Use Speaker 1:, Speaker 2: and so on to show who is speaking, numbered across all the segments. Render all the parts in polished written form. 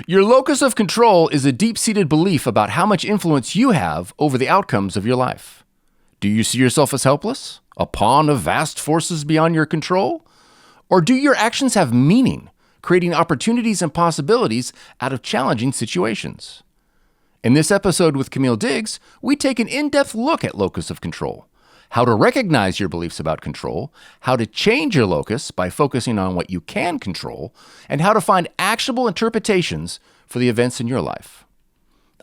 Speaker 1: Your locus of control is a deep-seated belief about how much influence you have over the outcomes of your life. Do you see yourself as helpless, a pawn of vast forces beyond your control? Or do your actions have meaning, creating opportunities and possibilities out of challenging situations? In this episode with Camille Diggs, we take an in-depth look at locus of control, how to recognize your beliefs about control, how to change your locus by focusing on what you can control, and how to find actionable interpretations for the events in your life.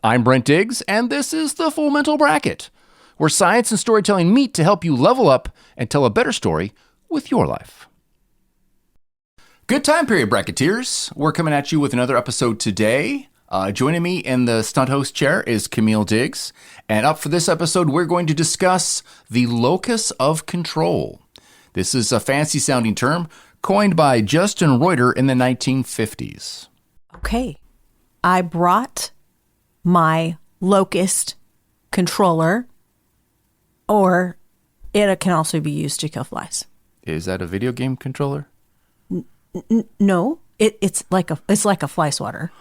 Speaker 1: I'm Brent Diggs, and this is the Full Mental Bracket, where science and storytelling meet to help you level up and tell a better story with your life. Good time period, Bracketeers. We're coming at you with another episode today. Joining me in the stunt host chair is Camille Diggs. And up for this episode, we're going to discuss the locus of control. This is a fancy-sounding term coined by Justin Reuter in the 1950s.
Speaker 2: Okay. I brought my locust controller, or it can also be used to kill flies.
Speaker 1: Is that a video game controller?
Speaker 2: No, it's like a fly swatter.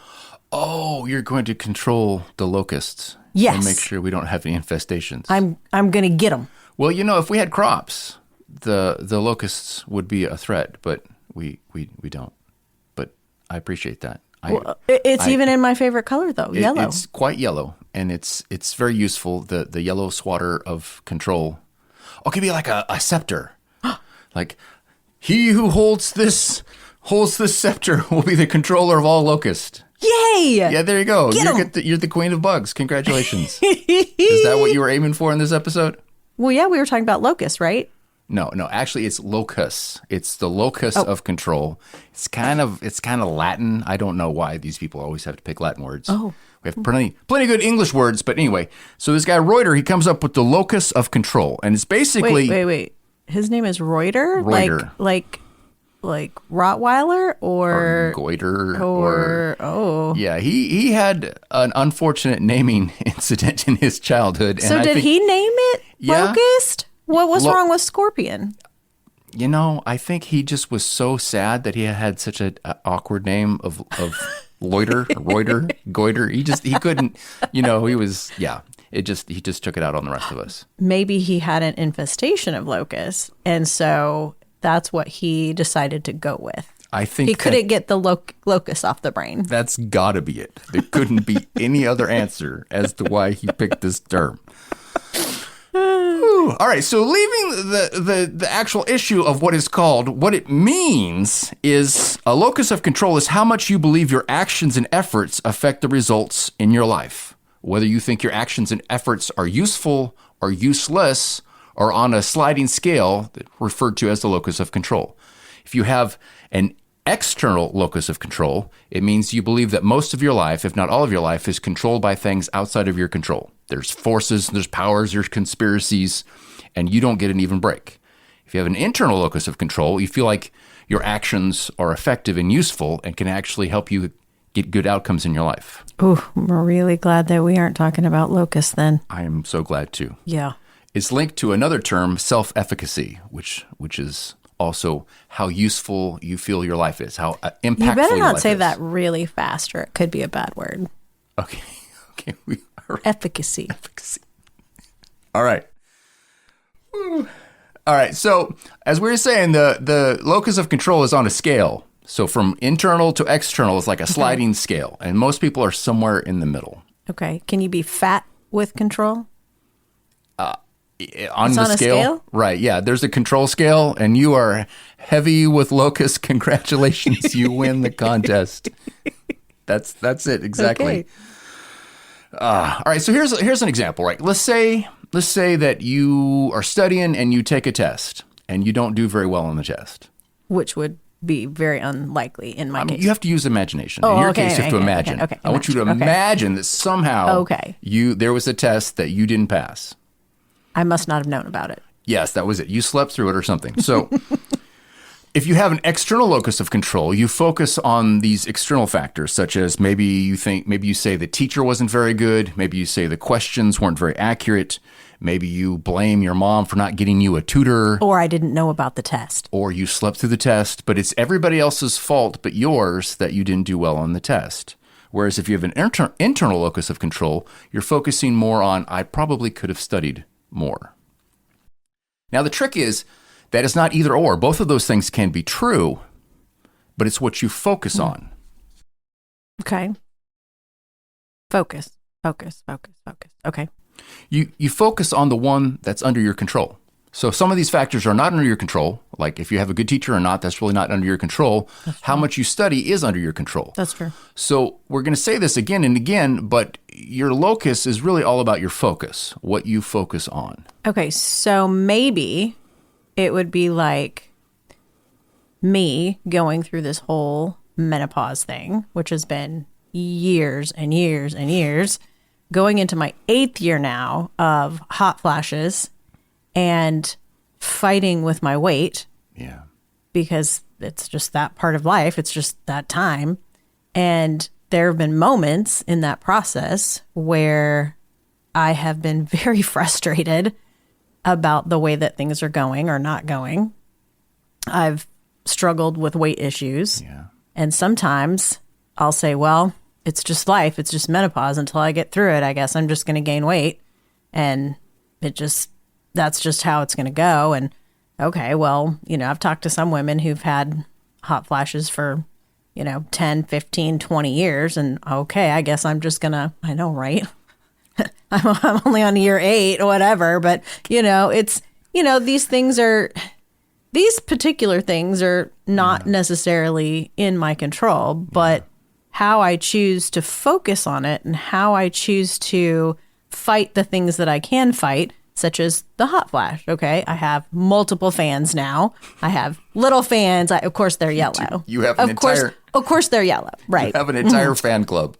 Speaker 1: Oh, you're going to control the locusts.
Speaker 2: Yes.
Speaker 1: And make sure we don't have any infestations.
Speaker 2: I'm going to get them.
Speaker 1: Well, if we had crops, the locusts would be a threat, but we don't. But I appreciate that.
Speaker 2: It's even in my favorite color, though, yellow.
Speaker 1: It's quite yellow, and it's very useful. The yellow swatter of control. Oh, it could be like a scepter. Like, he who holds this scepter will be the controller of all locusts.
Speaker 2: Yay!
Speaker 1: Yeah, there you go.
Speaker 2: Get
Speaker 1: You're the queen of bugs. Congratulations. Is that what you were aiming for in this episode?
Speaker 2: Well, yeah, we were talking about locust, right?
Speaker 1: No. Actually, it's locus. It's the locus of control. It's kind of Latin. I don't know why these people always have to pick Latin words.
Speaker 2: Oh.
Speaker 1: We have plenty of good English words, but anyway. So this guy Reuter, he comes up with the locus of control, and it's basically
Speaker 2: Wait. His name is Reuter?
Speaker 1: Reuter.
Speaker 2: Like Rottweiler or
Speaker 1: goiter
Speaker 2: or
Speaker 1: yeah, he had an unfortunate naming incident in his childhood.
Speaker 2: So did he name it locust? What was wrong with scorpion?
Speaker 1: I think he just was so sad that he had such an awkward name of loiter, Reuter, goiter. He couldn't, he just took it out on the rest of us.
Speaker 2: Maybe he had an infestation of locusts, and so that's what he decided to go with.
Speaker 1: I think
Speaker 2: he couldn't get the locust off the brain.
Speaker 1: That's got to be it. There couldn't be any other answer as to why he picked this term. All right, so leaving the actual issue of what is called, what it means is a locus of control is how much you believe your actions and efforts affect the results in your life. Whether you think your actions and efforts are useful or useless, or on a sliding scale referred to as the locus of control. If you have an external locus of control, it means you believe that most of your life, if not all of your life, is controlled by things outside of your control. There's forces, there's powers, there's conspiracies, and you don't get an even break. If you have an internal locus of control, you feel like your actions are effective and useful and can actually help you get good outcomes in your life.
Speaker 2: Ooh, we're really glad that we aren't talking about locusts then.
Speaker 1: I am so glad too.
Speaker 2: Yeah.
Speaker 1: It's linked to another term, self-efficacy, which is also how useful you feel your life is, how impactful your life is.
Speaker 2: You better not say that really fast, or it could be a bad word.
Speaker 1: Okay.
Speaker 2: Efficacy.
Speaker 1: All right. All right. So as we were saying, the locus of control is on a scale. So from internal to external is like a sliding scale, and most people are somewhere in the middle.
Speaker 2: Okay. Can you be fat with control?
Speaker 1: On the scale? Right, yeah. There's a control scale, and you are heavy with locust. Congratulations, you win the contest. That's it, exactly.
Speaker 2: Okay.
Speaker 1: All right, so here's an example, right? Let's say that you are studying and you take a test, and you don't do very well on the test.
Speaker 2: Which would be very unlikely in my case.
Speaker 1: You have to use imagination. In your case, you have to imagine.
Speaker 2: Okay,
Speaker 1: I want you to imagine that somehow there was a test that you didn't pass.
Speaker 2: I must not have known about it.
Speaker 1: Yes, that was it. You slept through it or something. So if you have an external locus of control, you focus on these external factors, such as maybe you say the teacher wasn't very good. Maybe you say the questions weren't very accurate. Maybe you blame your mom for not getting you a tutor.
Speaker 2: Or I didn't know about the test.
Speaker 1: Or you slept through the test, but it's everybody else's fault but yours that you didn't do well on the test. Whereas if you have an internal locus of control, you're focusing more on, I probably could have studied more. Now, the trick is that it's not either or. Both of those things can be true, but it's what you focus on.
Speaker 2: Okay. Focus. Okay.
Speaker 1: You focus on the one that's under your control. So some of these factors are not under your control. Like if you have a good teacher or not, that's really not under your control. How much you study is under your control.
Speaker 2: That's true.
Speaker 1: So we're going to say this again and again, but your locus is really all about your focus, what you focus on.
Speaker 2: Okay, so maybe it would be like me going through this whole menopause thing, which has been years and years and years, going into my 8th year now of hot flashes and fighting with my weight.
Speaker 1: Yeah.
Speaker 2: Because it's just that part of life. It's just that time. And there have been moments in that process where I have been very frustrated about the way that things are going or not going. I've struggled with weight issues.
Speaker 1: Yeah.
Speaker 2: And sometimes I'll say, well, it's just life. It's just menopause. Until I get through it, I guess I'm just going to gain weight. And that's just how it's going to go. And okay, well, I've talked to some women who've had hot flashes for, 10, 15, 20 years. And okay, I guess I'm just going to, I know, right? I'm only on year 8 or whatever. But, these particular things are not necessarily in my control, but how I choose to focus on it and how I choose to fight the things that I can fight, such as the hot flash. Okay, I have multiple fans now. I have little fans. Of course, they're yellow.
Speaker 1: You have of
Speaker 2: course, they're yellow. Right.
Speaker 1: You have an entire fan club.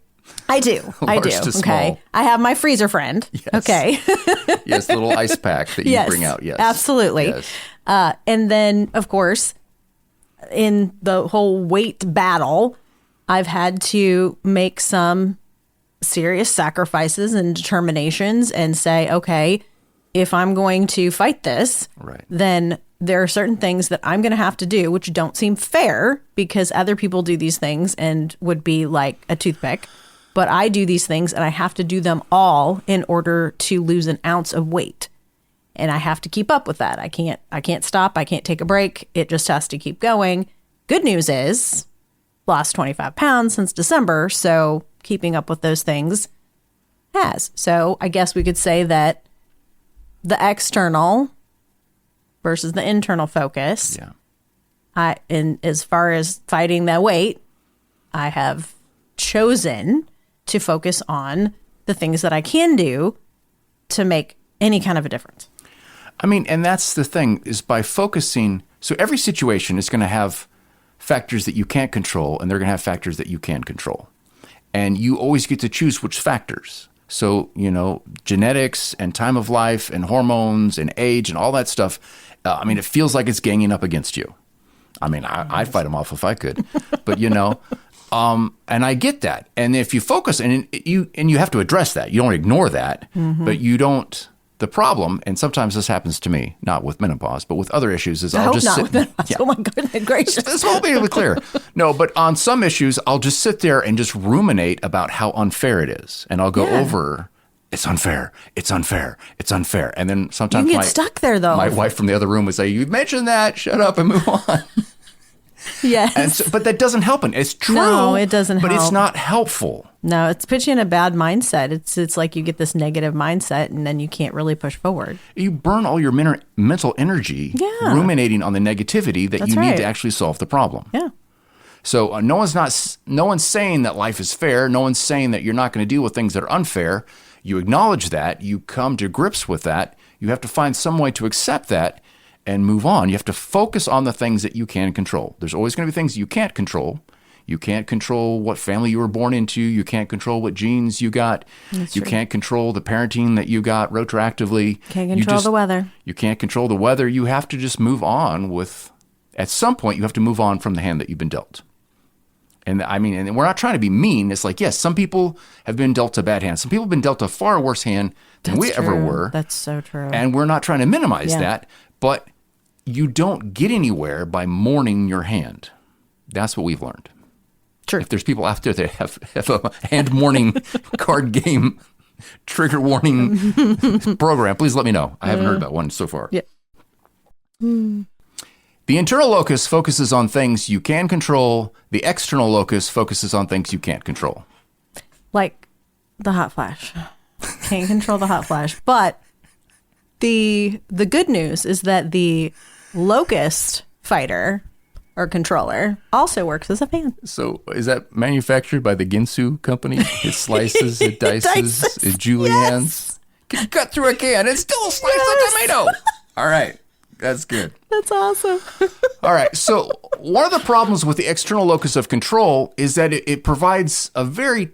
Speaker 2: I do.
Speaker 1: Large to small.
Speaker 2: Okay. I have my freezer friend.
Speaker 1: Yes.
Speaker 2: Okay.
Speaker 1: Yes, the little ice pack that you bring out. Yes.
Speaker 2: Absolutely.
Speaker 1: Yes.
Speaker 2: And then, of course, in the whole weight battle, I've had to make some serious sacrifices and determinations and say, okay, if I'm going to fight this, then there are certain things that I'm going to have to do, which don't seem fair because other people do these things and would be like a toothpick. But I do these things and I have to do them all in order to lose an ounce of weight. And I have to keep up with that. I can't stop. I can't take a break. It just has to keep going. Good news is lost 25 pounds since December. So keeping up with those things has. So I guess we could say that the external versus the internal focus.
Speaker 1: Yeah.
Speaker 2: As far as fighting that weight, I have chosen to focus on the things that I can do to make any kind of a difference.
Speaker 1: I mean, and that's the thing is by focusing. So every situation is going to have factors that you can't control, and they're going to have factors that you can control. And you always get to choose which factors. So, genetics and time of life and hormones and age and all that stuff. It feels like it's ganging up against you. I'd fight them off if I could, but and I get that. And if you focus and you have to address that, you don't ignore that, but you don't. The problem, and sometimes this happens to me, not with menopause, but with other issues, is I'll just sit.
Speaker 2: Yeah. Oh my goodness gracious!
Speaker 1: This won't be clear. No, but on some issues, I'll just sit there and just ruminate about how unfair it is, and I'll go over. It's unfair. It's unfair. It's unfair. And then sometimes
Speaker 2: you get stuck there, though.
Speaker 1: My wife from the other room would say, "You mentioned that. Shut up and move on."
Speaker 2: Yes.
Speaker 1: But that doesn't help. It's true.
Speaker 2: No, it doesn't help.
Speaker 1: But it's not helpful.
Speaker 2: No, it's puts you in a bad mindset. It's like you get this negative mindset and then you can't really push forward.
Speaker 1: You burn all your mental energy ruminating on the negativity that you need to actually solve the problem.
Speaker 2: Yeah.
Speaker 1: So no one's saying that life is fair. No one's saying that you're not going to deal with things that are unfair. You acknowledge that. You come to grips with that. You have to find some way to accept that and move on. You have to focus on the things that you can control. There's always going to be things you can't control. You can't control what family you were born into. You can't control what genes you got.
Speaker 2: That's
Speaker 1: you
Speaker 2: true.
Speaker 1: Can't control the parenting that you got retroactively.
Speaker 2: Can't control the weather.
Speaker 1: You can't control the weather. You have to just move on with, at some point, you have to move on from the hand that you've been dealt. And and we're not trying to be mean. It's like, yes, some people have been dealt a bad hand. Some people have been dealt a far worse hand than we ever were.
Speaker 2: That's so true.
Speaker 1: And we're not trying to minimize that, but you don't get anywhere by mourning your hand. That's what we've learned.
Speaker 2: Sure.
Speaker 1: If there's people out there that have a hand warning card game trigger warning program, please let me know. I haven't heard about one so far.
Speaker 2: Yeah.
Speaker 1: The internal locus focuses on things you can control. The external locus focuses on things you can't control.
Speaker 2: Like the hot flash. Can't control the hot flash. But the good news is that the locust fighter or controller also works as a fan.
Speaker 1: So is that manufactured by the Ginsu company? It slices, it dices, it juliennes. Can cut through a can and still slice a tomato. All right. That's good.
Speaker 2: That's awesome.
Speaker 1: All right. So one of the problems with the external locus of control is that it provides a very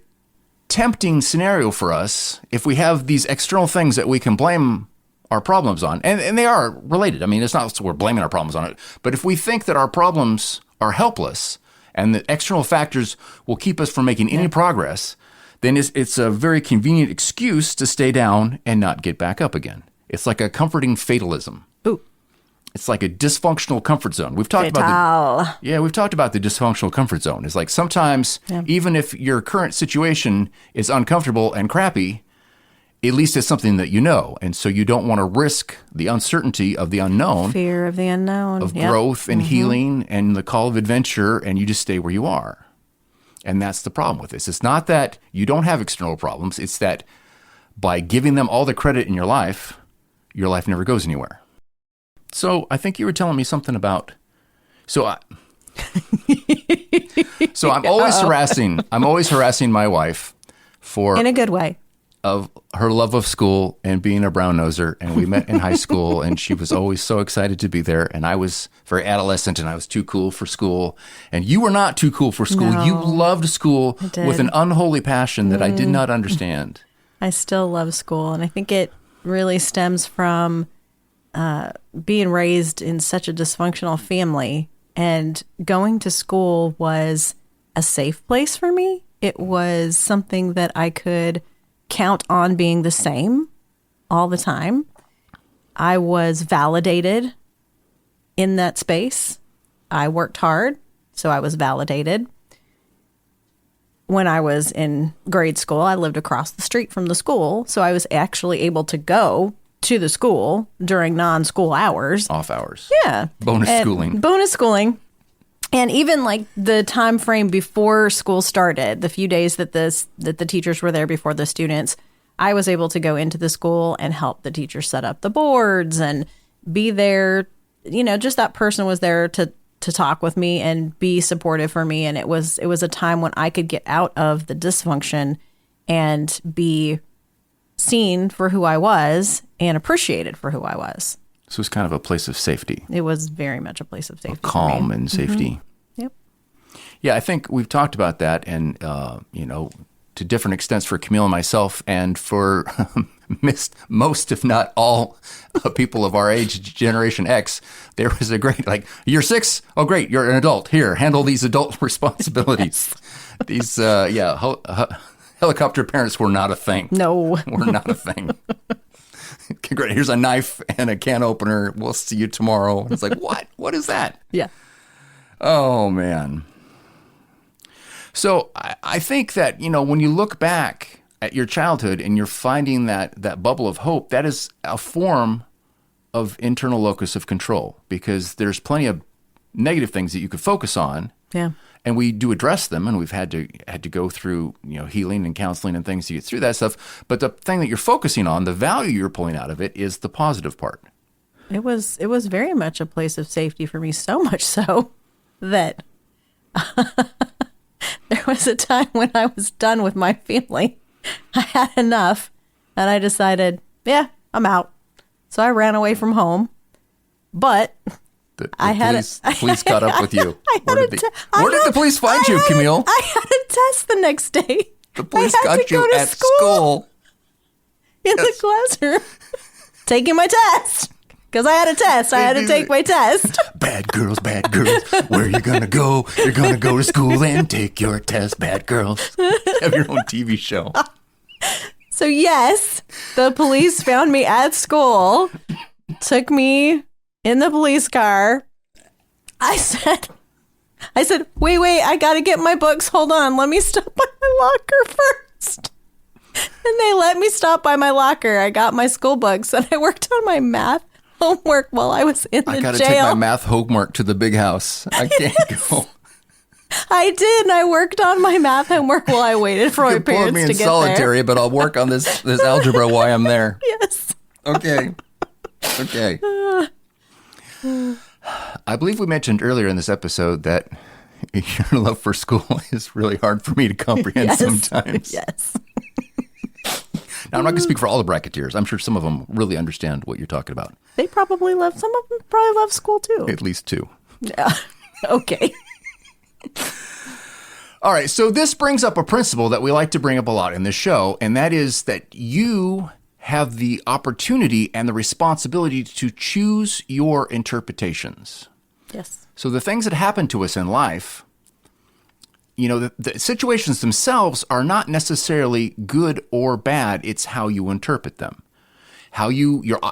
Speaker 1: tempting scenario for us if we have these external things that we can blame our problems on. And they are related. I mean, it's not so we're blaming our problems on it. But if we think that our problems are helpless and that external factors will keep us from making any progress, then it's a very convenient excuse to stay down and not get back up again. It's like a comforting fatalism.
Speaker 2: Ooh.
Speaker 1: It's like a dysfunctional comfort zone. We've talked about we've talked about the dysfunctional comfort zone. It's like sometimes even if your current situation is uncomfortable and crappy, at least it's something that you know. And so you don't want to risk the uncertainty of the unknown.
Speaker 2: Fear of the unknown.
Speaker 1: Of growth and healing and the call of adventure, and you just stay where you are. And that's the problem with this. It's not that you don't have external problems. It's that by giving them all the credit in your life never goes anywhere. So I think you were telling me something about. So I'm always harassing my wife for
Speaker 2: in a good way
Speaker 1: of her love of school and being a brown noser. And we met in high school, and she was always so excited to be there. And I was very adolescent, and I was too cool for school. And you were not too cool for school.
Speaker 2: No,
Speaker 1: you loved school with an unholy passion that I did not understand.
Speaker 2: I still love school, and I think it really stems from being raised in such a dysfunctional family, and going to school was a safe place for me. It was something that I could count on being the same all the time. I was validated in that space. I worked hard, so I was validated. When I was in grade school, I lived across the street from the school, so I was actually able to go to the school during non-school hours.
Speaker 1: Off hours.
Speaker 2: Yeah.
Speaker 1: Bonus schooling. And even like the time frame before school started, the few days that the teachers were there before the students, I was able to go into the school and help the teacher set up the boards and be there. You know, just that person was there to talk with me and be supportive for me. And it was a time when I could get out of the dysfunction and be seen for who I was and appreciated for who I was. So it's kind of a place of safety.
Speaker 2: It was very much a place of safety.
Speaker 1: Calm and safety.
Speaker 2: Yep.
Speaker 1: Yeah, I think we've talked about that, and to different extents for Camille and myself, and for most, if not all, people of our age, Generation X. There was a great, like, you're 6? Oh, great, you're an adult. Here, handle these adult responsibilities. These, helicopter parents were not a thing.
Speaker 2: No.
Speaker 1: Were not a thing. Great, here's a knife and a can opener. We'll see you tomorrow. It's like, what? What is that?
Speaker 2: Yeah.
Speaker 1: Oh, man. So I think that, when you look back at your childhood and you're finding that bubble of hope, that is a form of internal locus of control, because there's plenty of negative things that you could focus on.
Speaker 2: Yeah.
Speaker 1: And we do address them, and we've had to go through, healing and counseling and things to get through that stuff. But the thing that you're focusing on, the value you're pulling out of it, is the positive part.
Speaker 2: It was very much a place of safety for me, so much so that there was a time when I was done with my family. I had enough, and I decided, yeah, I'm out. So I ran away from home, but
Speaker 1: the police caught up with you. Where did the police find you,
Speaker 2: Camille?
Speaker 1: Camille?
Speaker 2: I had a test the next day.
Speaker 1: The police got you at school.
Speaker 2: In the classroom. Taking my test. Because I had a test. I had to take my test.
Speaker 1: Bad girls, where are you going to go? You're going to go to school and take your test, bad girls. Have your own TV show.
Speaker 2: So yes, the police found me at school, took me in the police car. I said, I said, wait, I got to get my books. Hold on. Let me stop by my locker first. And they let me stop by my locker. I got my school books and I worked on my math homework while I was in the jail.
Speaker 1: I got to take my math homework to the big house. I can't go.
Speaker 2: I did. And I worked on my math homework while I waited for my parents
Speaker 1: me
Speaker 2: to
Speaker 1: in
Speaker 2: get
Speaker 1: solitary,
Speaker 2: there.
Speaker 1: but I'll work on this algebra while I'm there.
Speaker 2: Yes.
Speaker 1: Okay. I believe we mentioned earlier in this episode that your love for school is really hard for me to comprehend sometimes.
Speaker 2: Yes.
Speaker 1: Now, I'm not going to speak for all the bracketeers. I'm sure some of them really understand what you're talking about.
Speaker 2: Some of them probably love school too.
Speaker 1: At least two.
Speaker 2: Yeah. Okay.
Speaker 1: All right. So this brings up a principle that we like to bring up a lot in this show, and that is that you have the opportunity and the responsibility to choose your interpretations.
Speaker 2: Yes.
Speaker 1: So the things that happen to us in life, the situations themselves are not necessarily good or bad. It's how you interpret them.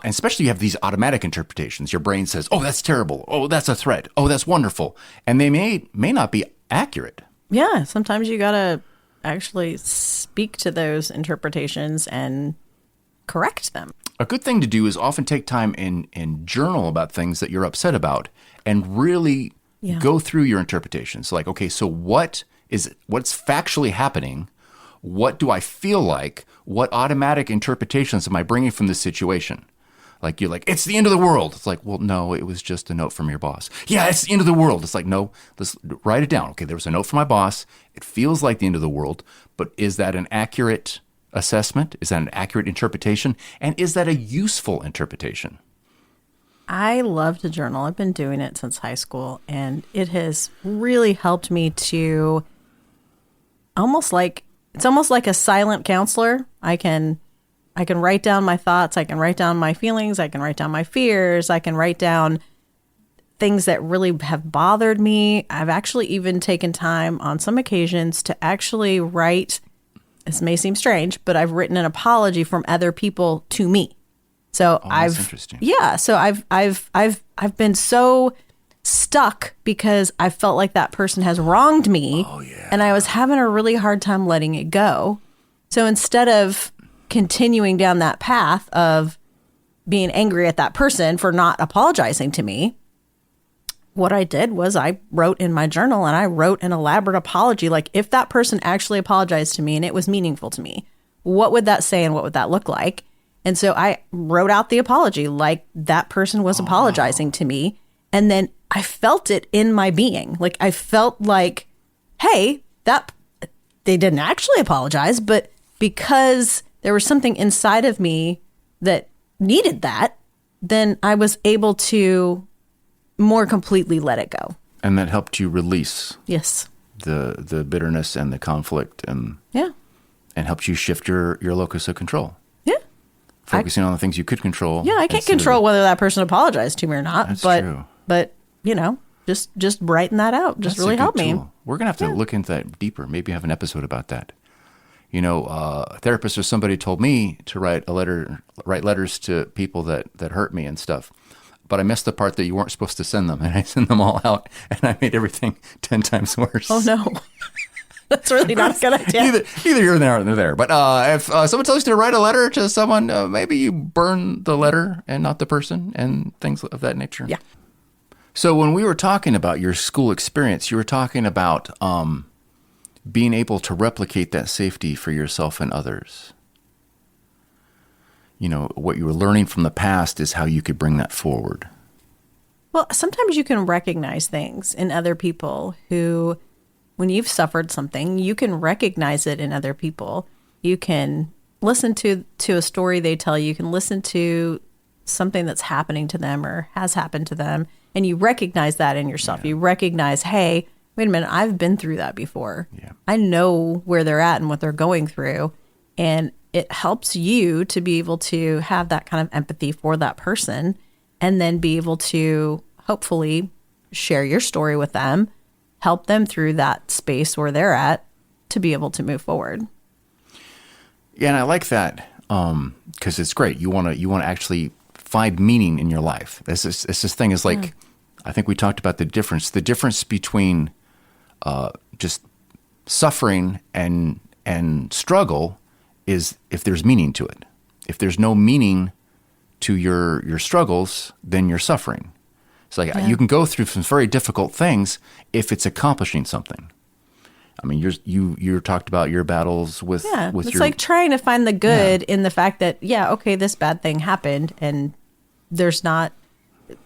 Speaker 1: Especially you have these automatic interpretations. Your brain says, oh, that's terrible. Oh, that's a threat. Oh, that's wonderful. And they may not be accurate.
Speaker 2: Yeah. Sometimes you got to actually speak to those interpretations and correct them.
Speaker 1: A good thing to do is often take time and journal about things that you're upset about and really go through your interpretations. Like, okay, so what's factually happening? What do I feel like? What automatic interpretations am I bringing from this situation? Like, you're like, it's the end of the world. It's like, well, no, it was just a note from your boss. Yeah, it's the end of the world. It's like, no, let's write it down. Okay, there was a note from my boss. It feels like the end of the world, but is that an accurate assessment? Is that an accurate interpretation? And is that a useful interpretation?
Speaker 2: I love to journal. I've been doing it since high school, and it has really helped me to it's almost like a silent counselor. I can write down my thoughts. I can write down my feelings. I can write down my fears. I can write down things that really have bothered me. I've actually even taken time on some occasions to actually write. This may seem strange, but I've written an apology from other people to me. So
Speaker 1: that's interesting.
Speaker 2: Yeah. So I've been so stuck because I felt like that person has wronged me.
Speaker 1: Oh, yeah.
Speaker 2: And I was having a really hard time letting it go. So instead of continuing down that path of being angry at that person for not apologizing to me, what I did was I wrote in my journal and I wrote an elaborate apology. Like, if that person actually apologized to me and it was meaningful to me, what would that say and what would that look like? And so I wrote out the apology like that person was apologizing to me. And then I felt it in my being. Like, I felt like, hey, they didn't actually apologize, but because there was something inside of me that needed that, then I was able to more completely let it go.
Speaker 1: And that helped you release
Speaker 2: Yes.
Speaker 1: the bitterness and the conflict and helped you shift your locus of control.
Speaker 2: Yeah.
Speaker 1: Focusing on the things you could control.
Speaker 2: Yeah, I can't control whether that person apologized to me or not.
Speaker 1: That's
Speaker 2: but,
Speaker 1: true.
Speaker 2: But, just writing that out just really helped me.
Speaker 1: We're going to have to look into that deeper. Maybe have an episode about that. A therapist or somebody told me to write letters to people that hurt me and stuff. But I missed the part that you weren't supposed to send them. And I sent them all out and I made everything 10 times worse.
Speaker 2: Oh, no. That's really not a good idea.
Speaker 1: Either you're there or they're there. But if someone tells you to write a letter to someone, maybe you burn the letter and not the person and things of that nature.
Speaker 2: Yeah.
Speaker 1: So when we were talking about your school experience, you were talking about being able to replicate that safety for yourself and others. What you were learning from the past is how you could bring that forward.
Speaker 2: Well, sometimes you can recognize things in other people who, when you've suffered something, you can recognize it in other people. You can listen to a story they tell you. You can listen to something that's happening to them or has happened to them, and you recognize that in yourself. Yeah. You recognize, hey, wait a minute, I've been through that before. Yeah. I know where they're at and what they're going through, and it helps you to be able to have that kind of empathy for that person and then be able to hopefully share your story with them, help them through that space where they're at to be able to move forward.
Speaker 1: Yeah, and I like that because it's great. You want to actually find meaning in your life. This thing is like, I think we talked about the difference between just suffering and struggle is if there's meaning to it. If there's no meaning to your struggles, then you're suffering. It's like you can go through some very difficult things if it's accomplishing something. I mean, you talked about your battles with
Speaker 2: it's
Speaker 1: your,
Speaker 2: like trying to find the good in the fact that okay, this bad thing happened and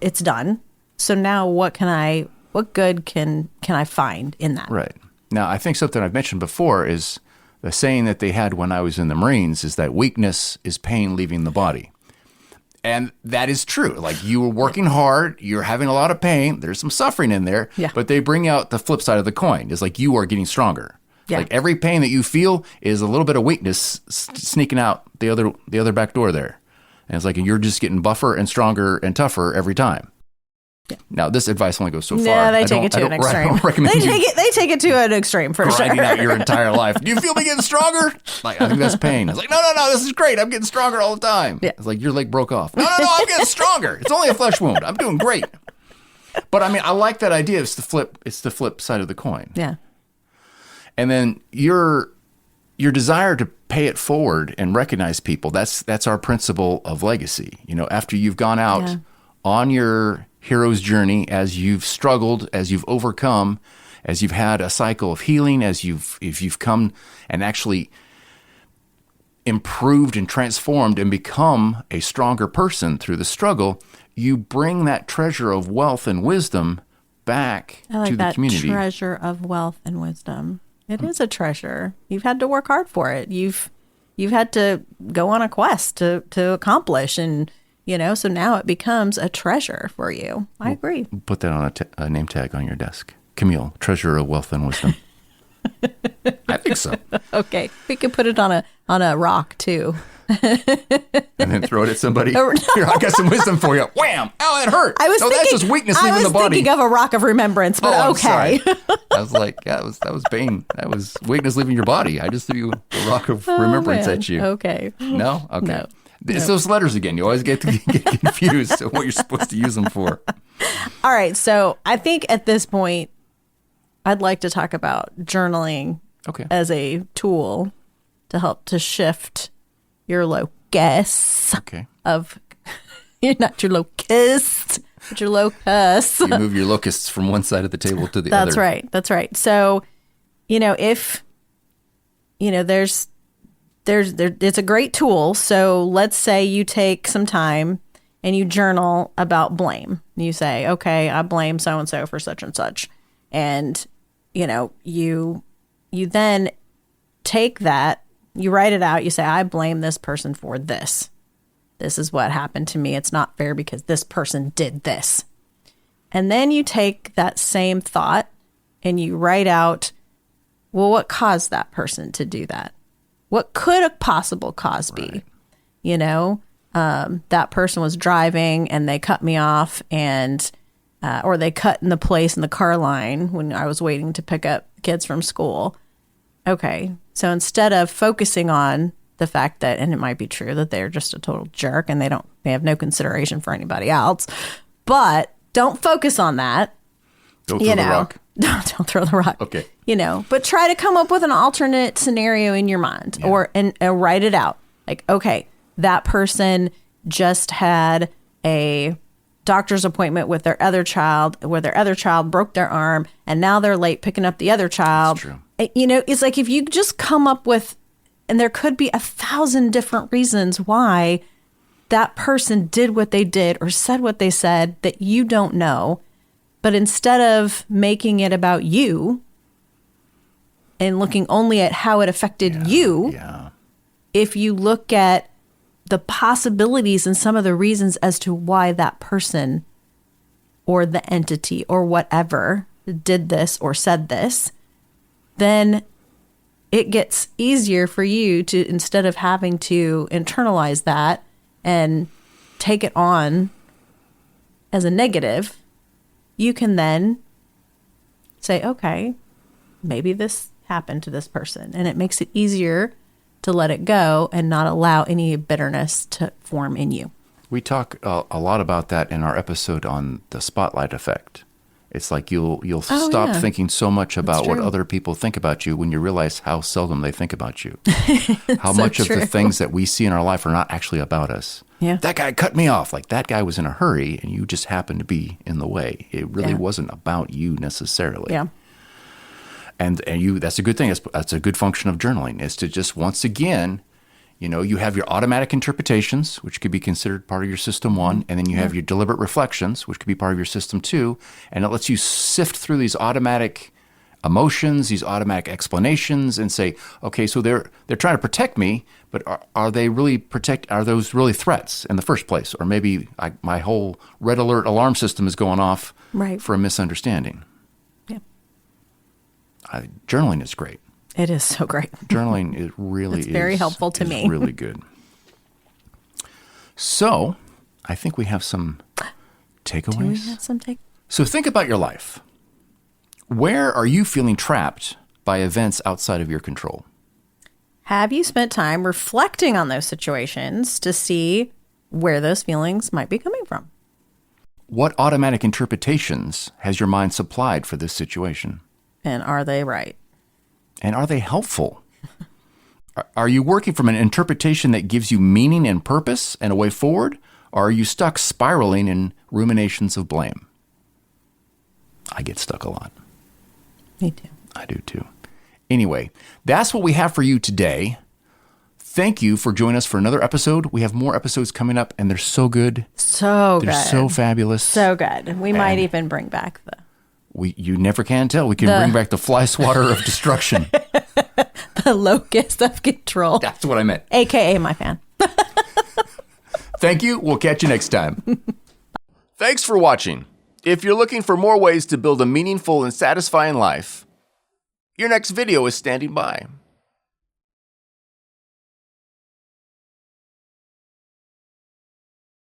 Speaker 2: it's done. So now what good can I find in that?
Speaker 1: Right. Now, I think something I've mentioned before is the saying that they had when I was in the Marines is that weakness is pain leaving the body. And that is true. Like, you were working hard, you're having a lot of pain, there's some suffering in there, but they bring out the flip side of the coin. It's like you are getting stronger. Like, every pain that you feel is a little bit of weakness sneaking out the other back door there. And it's like you're just getting buffer and stronger and tougher every time. Yeah. Now, this advice only goes so far.
Speaker 2: Yeah, they take it to an extreme.
Speaker 1: I don't recommend
Speaker 2: they take it to an extreme for sure.
Speaker 1: Grinding out your entire life. Do you feel me getting stronger? Like, I think that's pain. It's like, no, this is great. I'm getting stronger all the time. Yeah. It's like your leg broke off. No, I'm getting stronger. It's only a flesh wound. I'm doing great. But I mean, I like that idea. It's the flip side of the coin.
Speaker 2: Yeah.
Speaker 1: And then your desire to pay it forward and recognize people. That's our principle of legacy. You know, after you've gone out on your hero's journey, as you've struggled, as you've overcome, as you've had a cycle of healing, if you've come and actually improved and transformed and become a stronger person through the struggle, you bring that treasure of wealth and wisdom back to the community.
Speaker 2: Treasure of wealth and wisdom. It is a treasure. You've had to work hard for it. You've had to go on a quest to accomplish, and so now it becomes a treasure for you. I agree.
Speaker 1: Put that on a name tag on your desk. Camille, treasure of wealth and wisdom. I think so.
Speaker 2: Okay. We could put it on a rock too.
Speaker 1: And then throw it at somebody. No. Here, I got some wisdom for you. Wham! Ow, that hurt. That's just weakness leaving the body.
Speaker 2: I was thinking of a rock of remembrance, but okay.
Speaker 1: I was like, that was pain. That was weakness leaving your body. I just threw a rock of remembrance at you.
Speaker 2: Okay.
Speaker 1: No? Okay. No. It's those letters again. You always get confused of what you're supposed to use them for.
Speaker 2: All right. So I think at this point, I'd like to talk about journaling as a tool to help to shift your locus of, you're not your locust, but your locus.
Speaker 1: You move your locusts from one side of the table to the other.
Speaker 2: That's right. So, if, it's a great tool. So let's say you take some time and you journal about blame. You say, okay, I blame so-and-so for such and such. And, you then take that, you write it out. You say, I blame this person for this. This is what happened to me. It's not fair because this person did this. And then you take that same thought and you write out, well, what caused that person to do that? What could a possible cause be? That person was driving and they cut me off or they cut in the place in the car line when I was waiting to pick up kids from school. Okay. So instead of focusing on the fact that, and it might be true that they're just a total jerk and they have no consideration for anybody else, but don't focus on that.
Speaker 1: Don't throw the rock.
Speaker 2: Don't throw the rock.
Speaker 1: Okay.
Speaker 2: But try to come up with an alternate scenario in your mind and write it out. Like, okay, that person just had a doctor's appointment with their other child where their other child broke their arm and now they're late picking up the other child.
Speaker 1: That's true.
Speaker 2: It's like if you just come up with, and there could be 1,000 different reasons why that person did what they did or said what they said that you don't know. But instead of making it about you and looking only at how it affected you, if you look at the possibilities and some of the reasons as to why that person or the entity or whatever did this or said this, then it gets easier for you to, instead of having to internalize that and take it on as a negative, you can then say, okay, maybe this happened to this person. And it makes it easier to let it go and not allow any bitterness to form in you.
Speaker 1: We talk a lot about that in our episode on the spotlight effect. It's like you'll stop thinking so much about what
Speaker 2: true.
Speaker 1: other people think about you when you realize how seldom they think about you. How
Speaker 2: so
Speaker 1: much
Speaker 2: true.
Speaker 1: of the things that we see in our life are not actually about us.
Speaker 2: Yeah.
Speaker 1: That guy cut me off. Like that guy was in a hurry and you just happened to be in the way. It really wasn't about you necessarily.
Speaker 2: Yeah.
Speaker 1: And that's a good thing. That's a good function of journaling, is to just once again, you have your automatic interpretations, which could be considered part of your system 1, and then you have your deliberate reflections, which could be part of your system 2, and it lets you sift through these automatic emotions, these automatic explanations, and say, okay, so they're trying to protect me, but are those really threats in the first place? Or maybe my whole red alert alarm system is going off for a misunderstanding.
Speaker 2: Yeah.
Speaker 1: Journaling is great.
Speaker 2: It is so great.
Speaker 1: Journaling is really
Speaker 2: very helpful to me.
Speaker 1: Really good. So, I think we have some takeaways.
Speaker 2: Do we have some
Speaker 1: So think about your life. Where are you feeling trapped by events outside of your control?
Speaker 2: Have you spent time reflecting on those situations to see where those feelings might be coming from?
Speaker 1: What automatic interpretations has your mind supplied for this situation?
Speaker 2: And are they right?
Speaker 1: And are they helpful? Are you working from an interpretation that gives you meaning and purpose and a way forward? Or are you stuck spiraling in ruminations of blame? I get stuck a lot.
Speaker 2: Me too.
Speaker 1: I do too. Anyway, that's what we have for you today. Thank you for joining us for another episode. We have more episodes coming up, and they're so good.
Speaker 2: They're
Speaker 1: so fabulous.
Speaker 2: So good. We might even bring back
Speaker 1: you never can tell. We can bring back the fly swatter of destruction.
Speaker 2: the locus of control.
Speaker 1: That's what I meant.
Speaker 2: AKA my fan.
Speaker 1: Thank you. We'll catch you next time. Thanks for watching. If you're looking for more ways to build a meaningful and satisfying life, your next video is standing by.